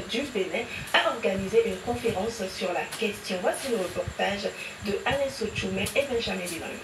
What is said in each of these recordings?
du Bénin a organisé une conférence sur la question. Voici le reportage de Alain Sochoumé et Benjamin Dilani.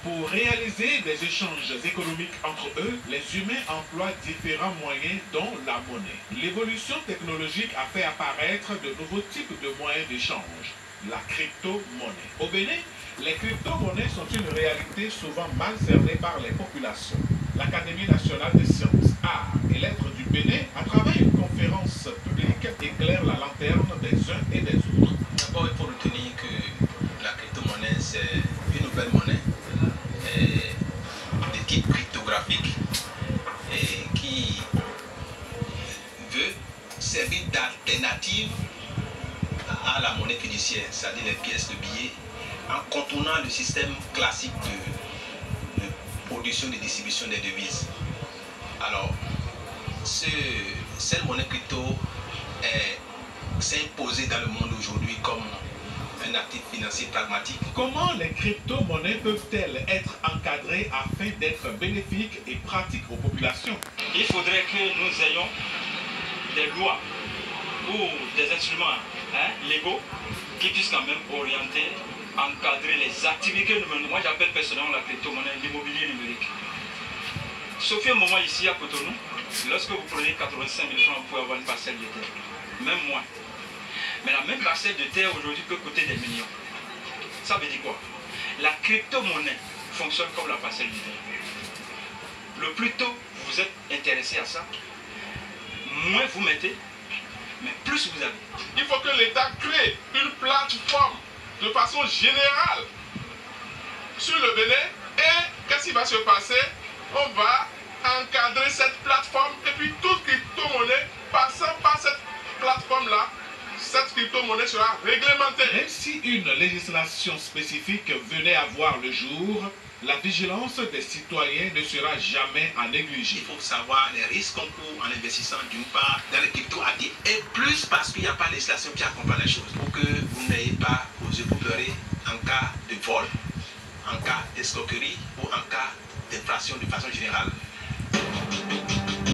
Pour réaliser des échanges économiques entre eux, les humains emploient différents moyens, dont la monnaie. L'évolution technologique a fait apparaître de nouveaux types de moyens d'échange, la crypto-monnaie. Au Bénin, les crypto-monnaies sont une réalité souvent mal cernée par les populations. L'Académie nationale des sciences, arts et lettres du Bénin, à travers une conférence publique, éclaire la lanterne des uns et des autres. D'abord, il faut retenir que la crypto-monnaie, c'est une nouvelle monnaie de type cryptographique et qui veut servir d'alternative à la monnaie fiduciaire, c'est-à-dire les pièces de billets, en contournant le système classique de production et de distribution des devises. Alors, cette monnaie crypto s'est imposée dans le monde aujourd'hui comme un actif financier pragmatique. Comment les crypto-monnaies peuvent-elles être encadrées afin d'être bénéfiques et pratiques aux populations? Il faudrait que nous ayons des lois ou des instruments légaux qui puissent quand même orienter, encadrer les activités que nous menons. Moi j'appelle personnellement la crypto-monnaie l'immobilier numérique. Sauf un moment ici à Cotonou, lorsque vous prenez 85 000 francs, vous pouvez avoir une parcelle de terre, même moins. Mais la même parcelle de terre aujourd'hui peut coûter des millions. Ça veut dire quoi? La crypto-monnaie fonctionne comme la parcelle de terre. Le plus tôt vous êtes intéressé à ça, moins vous mettez, mais plus vous avez. Il faut que l'État crée une plateforme de façon générale sur le Bénin. Et qu'est-ce qui va se passer? On va encadrer cette plateforme et puis toute crypto-monnaie passant par cette plateforme-là, cette crypto-monnaie sera réglementée. Même si une législation spécifique venait à voir le jour, la vigilance des citoyens ne sera jamais à négliger. Il faut savoir les risques qu'on court en investissant d'une part dans les crypto-actifs et plus parce qu'il n'y a pas de législation qui accompagne les choses pour que vous n'ayez pas aux yeux pour pleurer en cas de vol, en cas d'escroquerie ou en cas d'infraction de façon générale.